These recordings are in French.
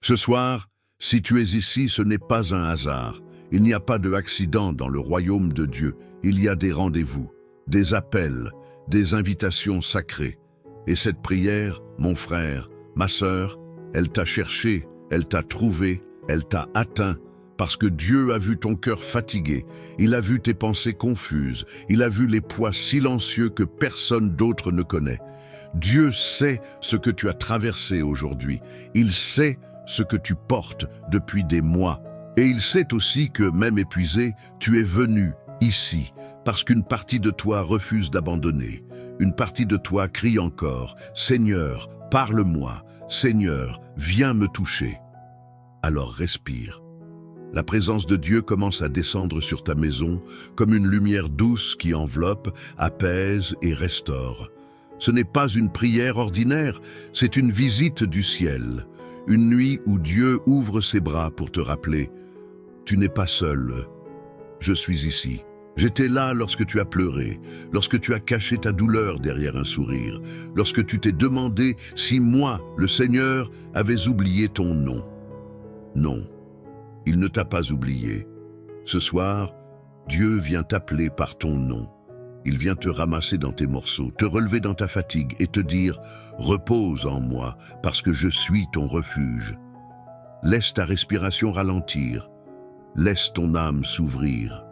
Ce soir, si tu es ici, ce n'est pas un hasard. Il n'y a pas de accident dans le royaume de Dieu. Il y a des rendez-vous, des appels, des invitations sacrées. Et cette prière, mon frère, ma sœur, elle t'a cherché, elle t'a trouvé, elle t'a atteint, parce que Dieu a vu ton cœur fatigué, il a vu tes pensées confuses, il a vu les poids silencieux que personne d'autre ne connaît. Dieu sait ce que tu as traversé aujourd'hui, il sait ce que tu portes depuis des mois. Et il sait aussi que, même épuisé, tu es venu ici, parce qu'une partie de toi refuse d'abandonner. Une partie de toi crie encore, « Seigneur, parle-moi, Seigneur, viens me toucher. » Alors respire. La présence de Dieu commence à descendre sur ta maison comme une lumière douce qui enveloppe, apaise et restaure. Ce n'est pas une prière ordinaire, c'est une visite du ciel. Une nuit où Dieu ouvre ses bras pour te rappeler « Tu n'es pas seul, je suis ici. J'étais là lorsque tu as pleuré, lorsque tu as caché ta douleur derrière un sourire, lorsque tu t'es demandé si moi, le Seigneur, avais oublié ton nom. » Non, il ne t'a pas oublié. Ce soir, Dieu vient t'appeler par ton nom. Il vient te ramasser dans tes morceaux, te relever dans ta fatigue et te dire « Repose en moi, parce que je suis ton refuge. » Laisse ta respiration ralentir. Laisse ton âme s'ouvrir.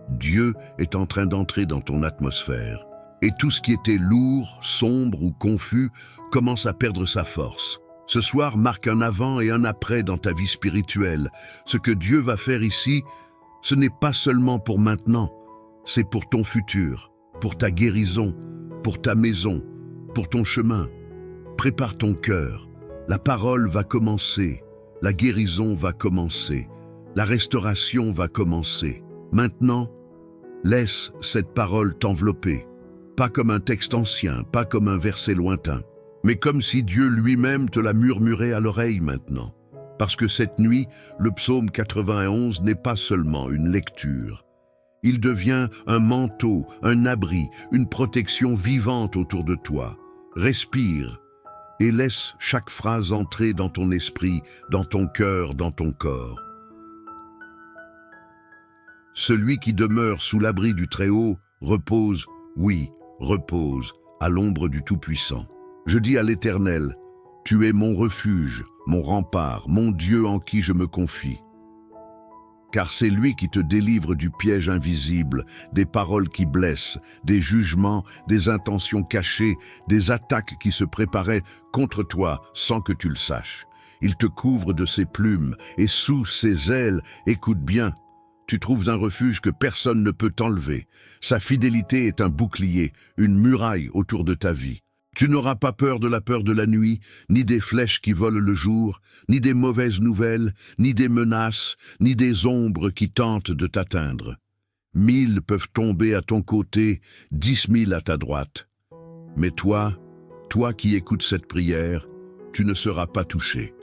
Dieu est en train d'entrer dans ton atmosphère. Et tout ce qui était lourd, sombre ou confus commence à perdre sa force. Ce soir marque un avant et un après dans ta vie spirituelle. Ce que Dieu va faire ici, ce n'est pas seulement pour maintenant. C'est pour ton futur, pour ta guérison, pour ta maison, pour ton chemin. Prépare ton cœur. La parole va commencer. La guérison va commencer. La restauration va commencer. Maintenant, laisse cette parole t'envelopper. Pas comme un texte ancien, pas comme un verset lointain, mais comme si Dieu lui-même te l'a murmuré à l'oreille maintenant. Parce que cette nuit, le psaume 91 n'est pas seulement une lecture. Il devient un manteau, un abri, une protection vivante autour de toi. Respire et laisse chaque phrase entrer dans ton esprit, dans ton cœur, dans ton corps. Celui qui demeure sous l'abri du Très-Haut repose, oui, repose, à l'ombre du Tout-Puissant. Je dis à l'Éternel, « Tu es mon refuge, mon rempart, mon Dieu en qui je me confie. » Car c'est lui qui te délivre du piège invisible, des paroles qui blessent, des jugements, des intentions cachées, des attaques qui se préparaient contre toi sans que tu le saches. Il te couvre de ses plumes et sous ses ailes, écoute bien, tu trouves un refuge que personne ne peut t'enlever. Sa fidélité est un bouclier, une muraille autour de ta vie. Tu n'auras pas peur de la peur de la nuit, ni des flèches qui volent le jour, ni des mauvaises nouvelles, ni des menaces, ni des ombres qui tentent de t'atteindre. 1000 peuvent tomber à ton côté, 10 000 à ta droite. Mais toi qui écoutes cette prière, tu ne seras pas touché.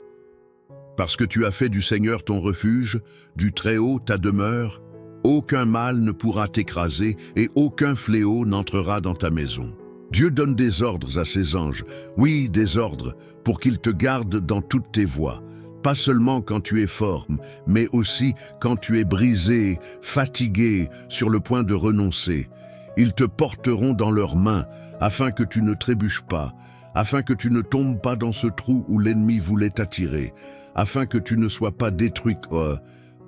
Parce que tu as fait du Seigneur ton refuge, du Très-Haut ta demeure, aucun mal ne pourra t'écraser et aucun fléau n'entrera dans ta maison. Dieu donne des ordres à ses anges, oui, des ordres, pour qu'ils te gardent dans toutes tes voies, pas seulement quand tu es fort, mais aussi quand tu es brisé, fatigué, sur le point de renoncer. Ils te porteront dans leurs mains, afin que tu ne trébuches pas, afin que tu ne tombes pas dans ce trou où l'ennemi voulait t'attirer, afin que tu ne sois pas détruit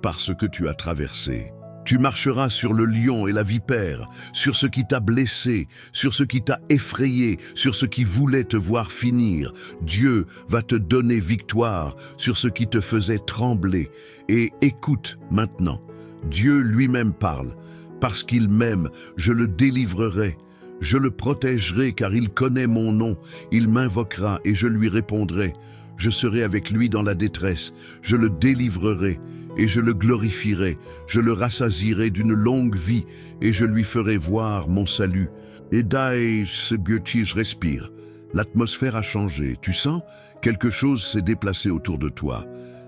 par ce que tu as traversé. Tu marcheras sur le lion et la vipère, sur ce qui t'a blessé, sur ce qui t'a effrayé, sur ce qui voulait te voir finir. Dieu va te donner victoire sur ce qui te faisait trembler. Et écoute maintenant, Dieu lui-même parle. Parce qu'il m'aime, je le délivrerai. Je le protégerai car il connaît mon nom. Il m'invoquera et je lui répondrai. Je serai avec lui dans la détresse. Je le délivrerai et je le glorifierai. Je le rassasierai d'une longue vie et je lui ferai voir mon salut. Et Dai Sebiotis respire. L'atmosphère a changé. Tu sens? Quelque chose s'est déplacé autour de toi.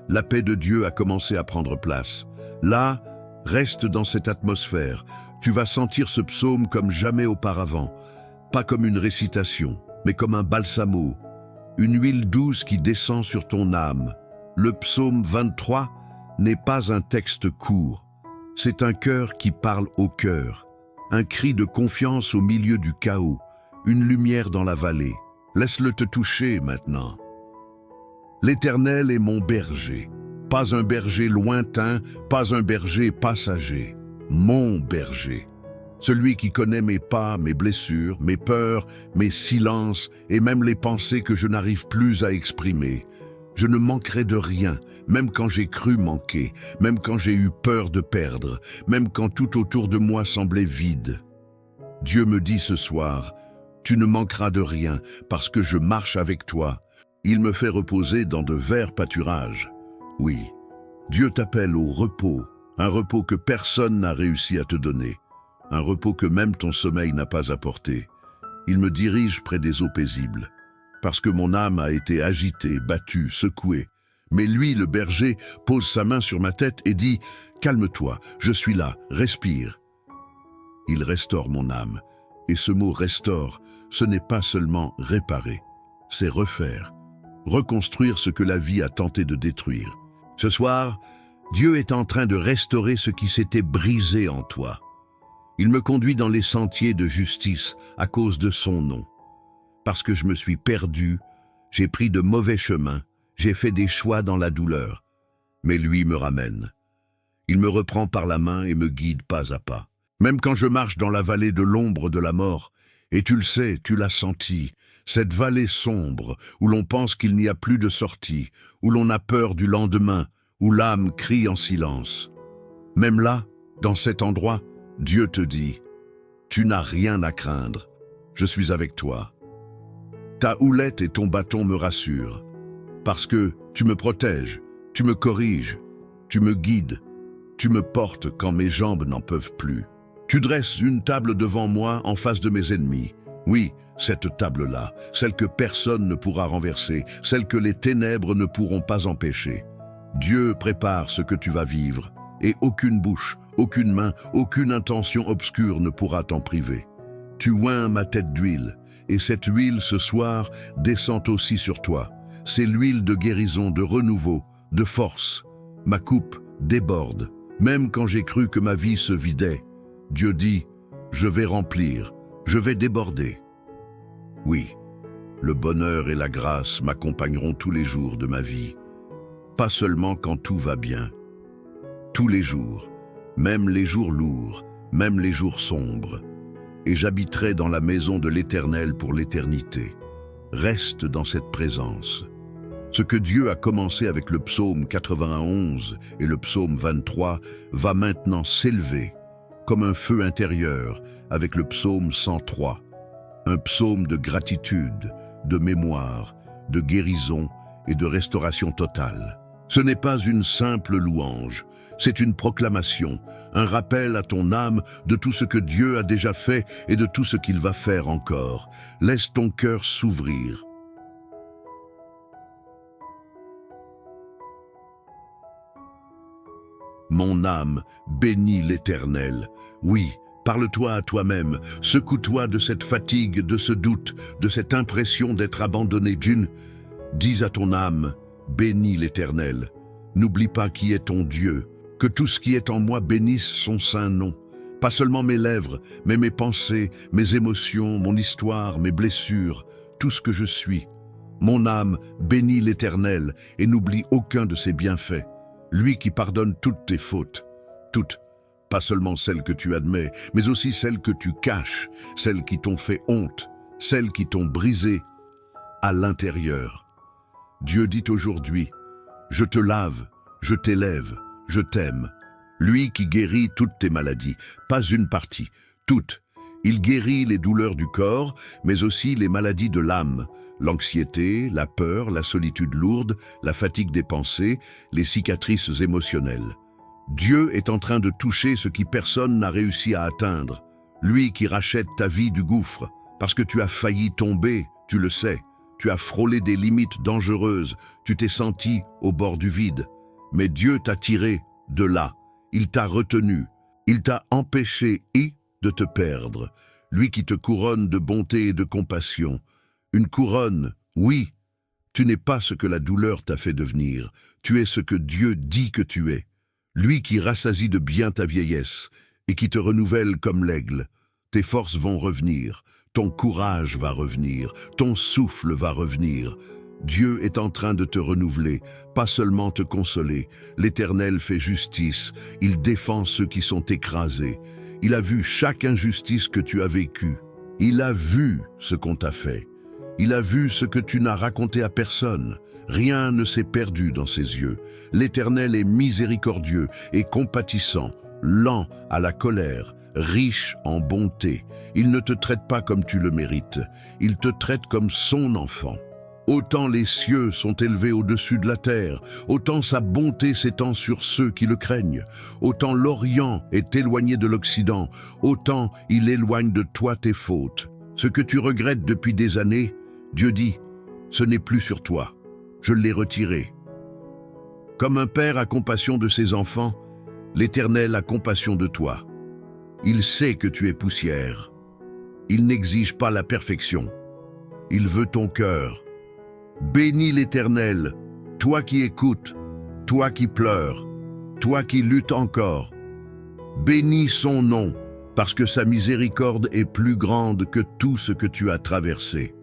La paix de Dieu a commencé à prendre place. Là, reste dans cette atmosphère. Tu vas sentir ce psaume comme jamais auparavant. Pas comme une récitation, mais comme un balsamo. Une huile douce qui descend sur ton âme. Le psaume 23 n'est pas un texte court. C'est un cœur qui parle au cœur, un cri de confiance au milieu du chaos, une lumière dans la vallée. Laisse-le te toucher maintenant. L'Éternel est mon berger, pas un berger lointain, pas un berger passager, mon berger. Celui qui connaît mes pas, mes blessures, mes peurs, mes silences et même les pensées que je n'arrive plus à exprimer. Je ne manquerai de rien, même quand j'ai cru manquer, même quand j'ai eu peur de perdre, même quand tout autour de moi semblait vide. Dieu me dit ce soir, tu ne manqueras de rien parce que je marche avec toi. Il me fait reposer dans de verts pâturages. Oui, Dieu t'appelle au repos, un repos que personne n'a réussi à te donner, un repos que même ton sommeil n'a pas apporté. Il me dirige près des eaux paisibles, parce que mon âme a été agitée, battue, secouée. Mais lui, le berger, pose sa main sur ma tête et dit « Calme-toi, je suis là, respire ». Il restaure mon âme, et ce mot « restaure », ce n'est pas seulement réparer, c'est refaire, reconstruire ce que la vie a tenté de détruire. Ce soir, Dieu est en train de restaurer ce qui s'était brisé en toi. Il me conduit dans les sentiers de justice à cause de son nom. Parce que je me suis perdu, j'ai pris de mauvais chemins, j'ai fait des choix dans la douleur. Mais lui me ramène. Il me reprend par la main et me guide pas à pas. Même quand je marche dans la vallée de l'ombre de la mort, et tu le sais, tu l'as senti, cette vallée sombre où l'on pense qu'il n'y a plus de sortie, où l'on a peur du lendemain, où l'âme crie en silence. Même là, dans cet endroit, Dieu te dit, tu n'as rien à craindre, je suis avec toi. Ta houlette et ton bâton me rassurent, parce que tu me protèges, tu me corriges, tu me guides, tu me portes quand mes jambes n'en peuvent plus. Tu dresses une table devant moi en face de mes ennemis. Oui, cette table-là, celle que personne ne pourra renverser, celle que les ténèbres ne pourront pas empêcher. Dieu prépare ce que tu vas vivre, et aucune bouche, aucune main, aucune intention obscure ne pourra t'en priver. Tu oins ma tête d'huile, et cette huile ce soir descend aussi sur toi. C'est l'huile de guérison, de renouveau, de force. Ma coupe déborde, même quand j'ai cru que ma vie se vidait. Dieu dit, je vais remplir, je vais déborder. Oui, le bonheur et la grâce m'accompagneront tous les jours de ma vie. Pas seulement quand tout va bien. Tous les jours, même les jours lourds, même les jours sombres. Et j'habiterai dans la maison de l'Éternel pour l'éternité. Reste dans cette présence. Ce que Dieu a commencé avec le psaume 91 et le psaume 23 va maintenant s'élever comme un feu intérieur avec le psaume 103, un psaume de gratitude, de mémoire, de guérison et de restauration totale. Ce n'est pas une simple louange, c'est une proclamation, un rappel à ton âme de tout ce que Dieu a déjà fait et de tout ce qu'il va faire encore. Laisse ton cœur s'ouvrir. Mon âme, bénis l'Éternel. Oui, parle-toi à toi-même, secoue-toi de cette fatigue, de ce doute, de cette impression d'être abandonné d'une. Dis à ton âme, bénis l'Éternel. N'oublie pas qui est ton Dieu, que tout ce qui est en moi bénisse son saint nom. Pas seulement mes lèvres, mais mes pensées, mes émotions, mon histoire, mes blessures, tout ce que je suis. Mon âme, bénis l'Éternel et n'oublie aucun de ses bienfaits. Lui qui pardonne toutes tes fautes, toutes, pas seulement celles que tu admets, mais aussi celles que tu caches, celles qui t'ont fait honte, celles qui t'ont brisé à l'intérieur. Dieu dit aujourd'hui, je te lave, je t'élève, je t'aime. Lui qui guérit toutes tes maladies, pas une partie, toutes. Il guérit les douleurs du corps, mais aussi les maladies de l'âme, l'anxiété, la peur, la solitude lourde, la fatigue des pensées, les cicatrices émotionnelles. Dieu est en train de toucher ce qui personne n'a réussi à atteindre. Lui qui rachète ta vie du gouffre, parce que tu as failli tomber, tu le sais. Tu as frôlé des limites dangereuses, tu t'es senti au bord du vide. Mais Dieu t'a tiré de là, il t'a retenu, il t'a empêché de te perdre. Lui qui te couronne de bonté et de compassion. Une couronne, oui, tu n'es pas ce que la douleur t'a fait devenir. Tu es ce que Dieu dit que tu es. Lui qui rassasie de bien ta vieillesse et qui te renouvelle comme l'aigle. Tes forces vont revenir, ton courage va revenir, ton souffle va revenir. Dieu est en train de te renouveler, pas seulement te consoler. L'Éternel fait justice, il défend ceux qui sont écrasés. Il a vu chaque injustice que tu as vécue. Il a vu ce qu'on t'a fait. Il a vu ce que tu n'as raconté à personne. Rien ne s'est perdu dans ses yeux. L'Éternel est miséricordieux et compatissant, lent à la colère, riche en bonté. Il ne te traite pas comme tu le mérites. Il te traite comme son enfant. Autant les cieux sont élevés au-dessus de la terre, autant sa bonté s'étend sur ceux qui le craignent. Autant l'Orient est éloigné de l'Occident, autant il éloigne de toi tes fautes. Ce que tu regrettes depuis des années, Dieu dit, ce n'est plus sur toi. Je l'ai retiré. Comme un père a compassion de ses enfants, l'Éternel a compassion de toi. Il sait que tu es poussière. Il n'exige pas la perfection. Il veut ton cœur. Bénis l'Éternel, toi qui écoutes, toi qui pleures, toi qui luttes encore. Bénis son nom, parce que sa miséricorde est plus grande que tout ce que tu as traversé.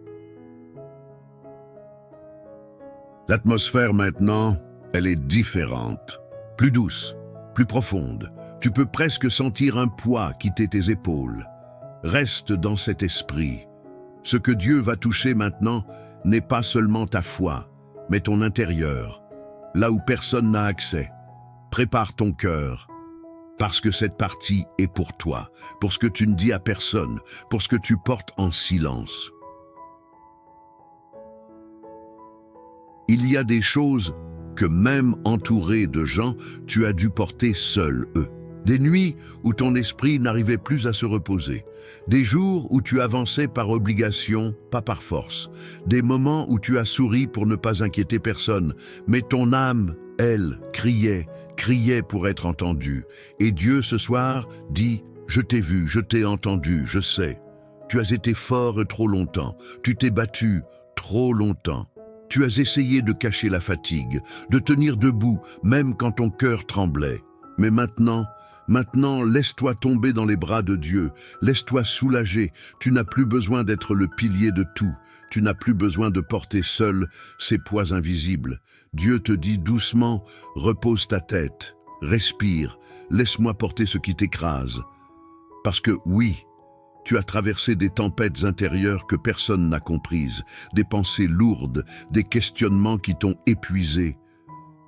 L'atmosphère maintenant, elle est différente, plus douce, plus profonde. Tu peux presque sentir un poids quitter tes épaules. Reste dans cet esprit. Ce que Dieu va toucher maintenant n'est pas seulement ta foi, mais ton intérieur, là où personne n'a accès. Prépare ton cœur, parce que cette partie est pour toi, pour ce que tu ne dis à personne, pour ce que tu portes en silence. Il y a des choses que même entouré de gens, tu as dû porter seul eux. Des nuits où ton esprit n'arrivait plus à se reposer. Des jours où tu avançais par obligation, pas par force. Des moments où tu as souri pour ne pas inquiéter personne. Mais ton âme, elle, criait pour être entendue. Et Dieu, ce soir, dit « Je t'ai vu, je t'ai entendu, je sais. Tu as été fort trop longtemps. Tu t'es battu trop longtemps. Tu as essayé de cacher la fatigue, de tenir debout, même quand ton cœur tremblait. Mais maintenant, laisse-toi tomber dans les bras de Dieu, laisse-toi soulager, tu n'as plus besoin d'être le pilier de tout, tu n'as plus besoin de porter seul ces poids invisibles. Dieu te dit doucement, repose ta tête, respire, laisse-moi porter ce qui t'écrase. Parce que oui, tu as traversé des tempêtes intérieures que personne n'a comprises, des pensées lourdes, des questionnements qui t'ont épuisé,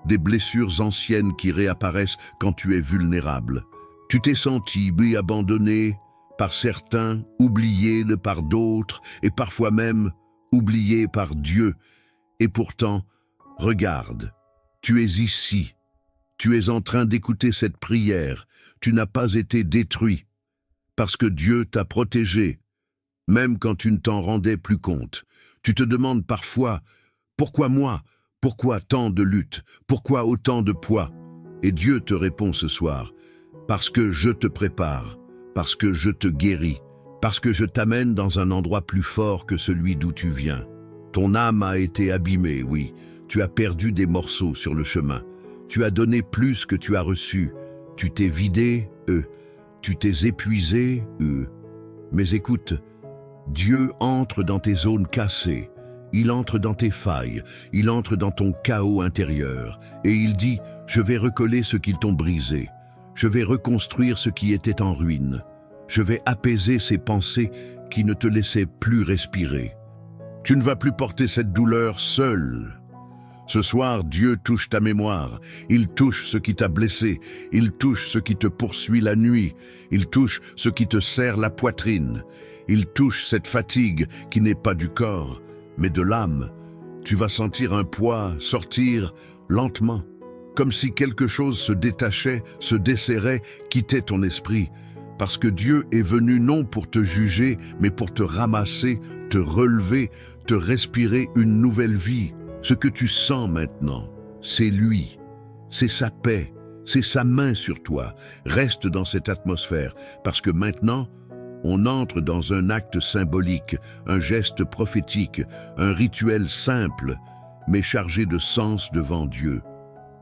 des blessures anciennes qui réapparaissent quand tu es vulnérable. Tu t'es senti abandonné par certains, oublié par d'autres, et parfois même oublié par Dieu. Et pourtant, regarde, tu es ici, tu es en train d'écouter cette prière, tu n'as pas été détruit, parce que Dieu t'a protégé, même quand tu ne t'en rendais plus compte. Tu te demandes parfois, pourquoi moi ? Pourquoi tant de luttes? Pourquoi autant de poids? Et Dieu te répond ce soir, parce que je te prépare, parce que je te guéris, parce que je t'amène dans un endroit plus fort que celui d'où tu viens. Ton âme a été abîmée, oui, tu as perdu des morceaux sur le chemin. Tu as donné plus que tu as reçu. Tu t'es vidé, tu t'es épuisé, Mais écoute, Dieu entre dans tes zones cassées. Il entre dans tes failles, il entre dans ton chaos intérieur, et il dit, je vais recoller ce qu'ils t'ont brisé, je vais reconstruire ce qui était en ruine, je vais apaiser ces pensées qui ne te laissaient plus respirer. Tu ne vas plus porter cette douleur seul. Ce soir, Dieu touche ta mémoire, il touche ce qui t'a blessé, il touche ce qui te poursuit la nuit, il touche ce qui te serre la poitrine, il touche cette fatigue qui n'est pas du corps, mais de l'âme. Tu vas sentir un poids sortir lentement, comme si quelque chose se détachait, se desserrait, quittait ton esprit, parce que Dieu est venu non pour te juger, mais pour te ramasser, te relever, te respirer une nouvelle vie. Ce que tu sens maintenant, c'est lui, c'est sa paix, c'est sa main sur toi. Reste dans cette atmosphère, parce que maintenant, on entre dans un acte symbolique, un geste prophétique, un rituel simple, mais chargé de sens devant Dieu.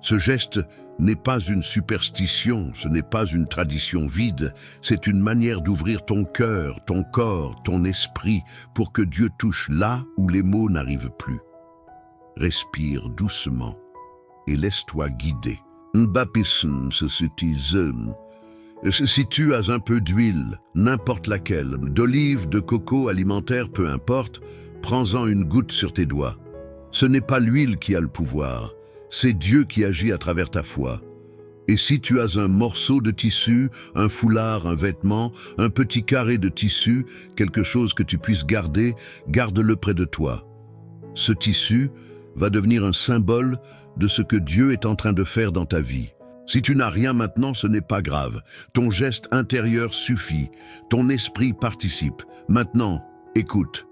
Ce geste n'est pas une superstition, ce n'est pas une tradition vide, c'est une manière d'ouvrir ton cœur, ton corps, ton esprit, pour que Dieu touche là où les mots n'arrivent plus. Respire doucement et laisse-toi guider. Si tu as un peu d'huile, n'importe laquelle, d'olive, de coco, alimentaire, peu importe, prends-en une goutte sur tes doigts. Ce n'est pas l'huile qui a le pouvoir, c'est Dieu qui agit à travers ta foi. Et si tu as un morceau de tissu, un foulard, un vêtement, un petit carré de tissu, quelque chose que tu puisses garder, garde-le près de toi. Ce tissu va devenir un symbole de ce que Dieu est en train de faire dans ta vie. Si tu n'as rien maintenant, ce n'est pas grave. Ton geste intérieur suffit. Ton esprit participe. Maintenant, écoute.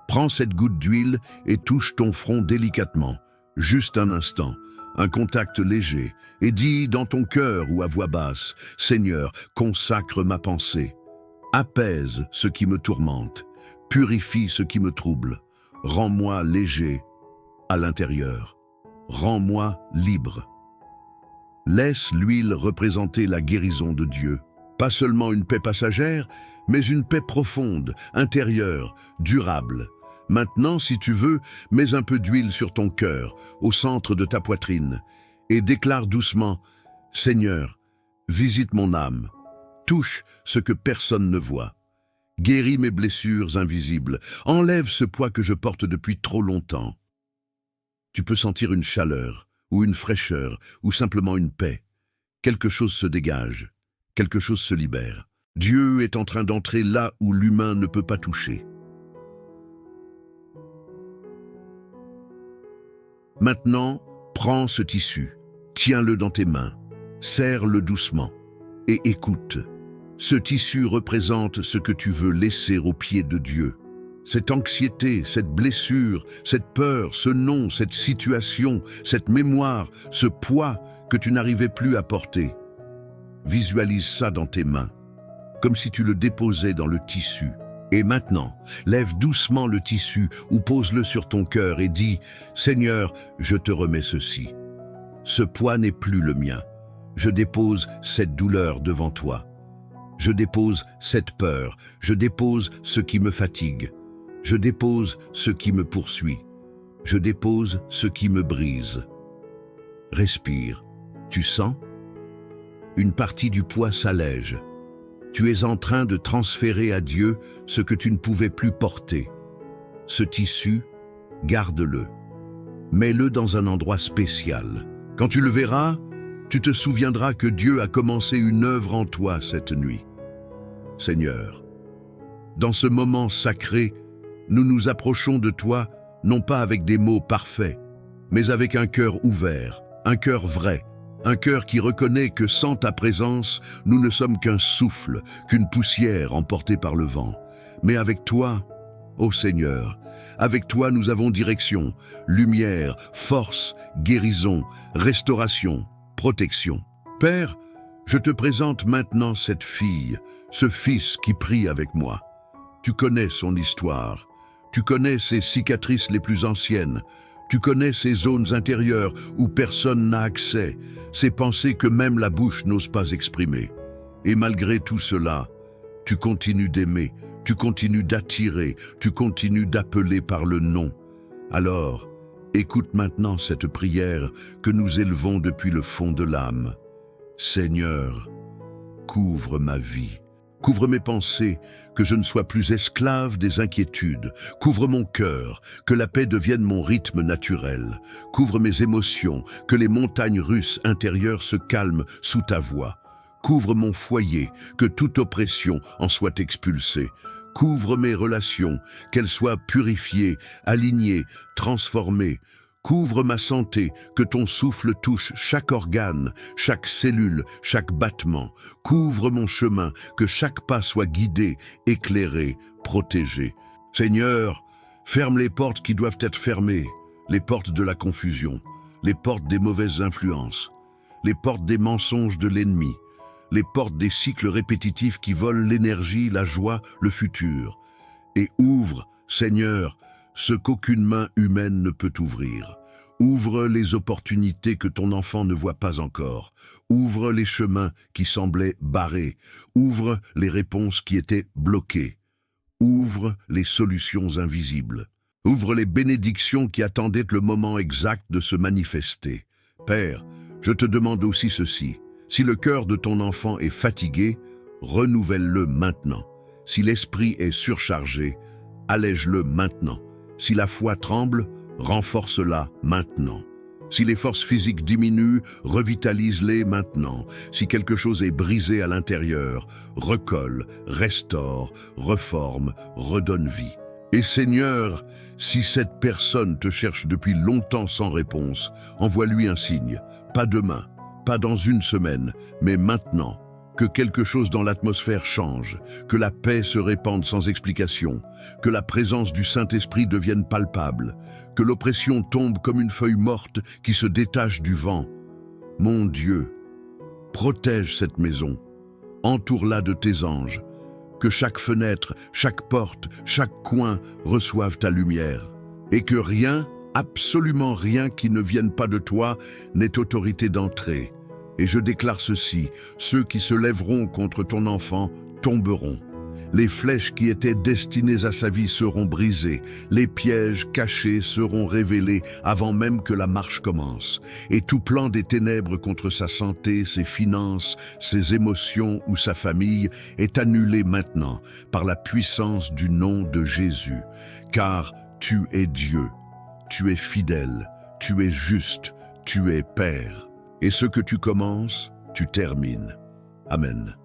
Prends cette goutte d'huile et touche ton front délicatement. Juste un instant, un contact léger, et dis dans ton cœur ou à voix basse, « Seigneur, consacre ma pensée. Apaise ce qui me tourmente. Purifie ce qui me trouble. Rends-moi léger à l'intérieur. Rends-moi libre. » Laisse l'huile représenter la guérison de Dieu. Pas seulement une paix passagère, mais une paix profonde, intérieure, durable. Maintenant, si tu veux, mets un peu d'huile sur ton cœur, au centre de ta poitrine, et déclare doucement, « Seigneur, visite mon âme, touche ce que personne ne voit. Guéris mes blessures invisibles, enlève ce poids que je porte depuis trop longtemps. » Tu peux sentir une chaleur, ou une fraîcheur, ou simplement une paix. Quelque chose se dégage, quelque chose se libère. Dieu est en train d'entrer là où l'humain ne peut pas toucher. Maintenant, prends ce tissu, tiens-le dans tes mains, serre-le doucement et écoute. Ce tissu représente ce que tu veux laisser aux pieds de Dieu. Cette anxiété, cette blessure, cette peur, ce nom, cette situation, cette mémoire, ce poids que tu n'arrivais plus à porter. Visualise ça dans tes mains, comme si tu le déposais dans le tissu. Et maintenant, lève doucement le tissu ou pose-le sur ton cœur et dis « Seigneur, je te remets ceci. Ce poids n'est plus le mien. Je dépose cette douleur devant toi. Je dépose cette peur. Je dépose ce qui me fatigue. Je dépose ce qui me poursuit. Je dépose ce qui me brise. » Respire. Tu sens? Une partie du poids s'allège. Tu es en train de transférer à Dieu ce que tu ne pouvais plus porter. Ce tissu, garde-le. Mets-le dans un endroit spécial. Quand tu le verras, tu te souviendras que Dieu a commencé une œuvre en toi cette nuit. Seigneur, dans ce moment sacré, nous nous approchons de toi, non pas avec des mots parfaits, mais avec un cœur ouvert, un cœur vrai, un cœur qui reconnaît que sans ta présence, nous ne sommes qu'un souffle, qu'une poussière emportée par le vent. Mais avec toi, ô Seigneur, avec toi nous avons direction, lumière, force, guérison, restauration, protection. Père, je te présente maintenant cette fille, ce fils qui prie avec moi. Tu connais son histoire, tu connais ses cicatrices les plus anciennes, tu connais ces zones intérieures où personne n'a accès, ces pensées que même la bouche n'ose pas exprimer. Et malgré tout cela, tu continues d'aimer, tu continues d'attirer, tu continues d'appeler par le nom. Alors, écoute maintenant cette prière que nous élevons depuis le fond de l'âme. Seigneur, couvre ma vie. Couvre mes pensées, que je ne sois plus esclave des inquiétudes. Couvre mon cœur, que la paix devienne mon rythme naturel. Couvre mes émotions, que les montagnes russes intérieures se calment sous ta voix. Couvre mon foyer, que toute oppression en soit expulsée. Couvre mes relations, qu'elles soient purifiées, alignées, transformées. Couvre ma santé, que ton souffle touche chaque organe, chaque cellule, chaque battement. Couvre mon chemin, que chaque pas soit guidé, éclairé, protégé. Seigneur, ferme les portes qui doivent être fermées, les portes de la confusion, les portes des mauvaises influences, les portes des mensonges de l'ennemi, les portes des cycles répétitifs qui volent l'énergie, la joie, le futur. Et ouvre, Seigneur, ce qu'aucune main humaine ne peut ouvrir. Ouvre les opportunités que ton enfant ne voit pas encore. Ouvre les chemins qui semblaient barrés. Ouvre les réponses qui étaient bloquées. Ouvre les solutions invisibles. Ouvre les bénédictions qui attendaient le moment exact de se manifester. Père, je te demande aussi ceci. Si le cœur de ton enfant est fatigué, renouvelle-le maintenant. Si l'esprit est surchargé, allège-le maintenant. Si la foi tremble, renforce-la maintenant. Si les forces physiques diminuent, revitalise-les maintenant. Si quelque chose est brisé à l'intérieur, recolle, restaure, reforme, redonne vie. Et Seigneur, si cette personne te cherche depuis longtemps sans réponse, envoie-lui un signe. Pas demain, pas dans une semaine, mais maintenant. Que quelque chose dans l'atmosphère change, que la paix se répande sans explication, que la présence du Saint-Esprit devienne palpable, que l'oppression tombe comme une feuille morte qui se détache du vent. Mon Dieu, protège cette maison, entoure-la de tes anges, que chaque fenêtre, chaque porte, chaque coin reçoive ta lumière, et que rien, absolument rien qui ne vienne pas de toi n'ait autorité d'entrer. Et je déclare ceci, ceux qui se lèveront contre ton enfant tomberont. Les flèches qui étaient destinées à sa vie seront brisées, les pièges cachés seront révélés avant même que la marche commence. Et tout plan des ténèbres contre sa santé, ses finances, ses émotions ou sa famille est annulé maintenant par la puissance du nom de Jésus. Car tu es Dieu, tu es fidèle, tu es juste, tu es Père. Et ce que tu commences, tu termines. Amen.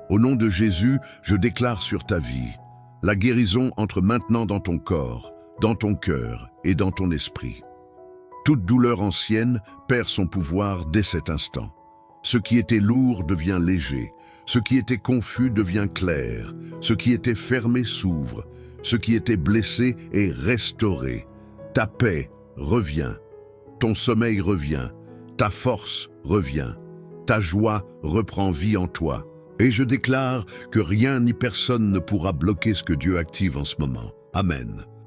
Au nom de Jésus, je déclare sur ta vie, la guérison entre maintenant dans ton corps, dans ton cœur et dans ton esprit. Toute douleur ancienne perd son pouvoir dès cet instant. Ce qui était lourd devient léger, ce qui était confus devient clair, ce qui était fermé s'ouvre, ce qui était blessé est restauré. Ta paix revient, ton sommeil revient, ta force revient, ta joie reprend vie en toi. Et je déclare que rien ni personne ne pourra bloquer ce que Dieu active en ce moment. Amen.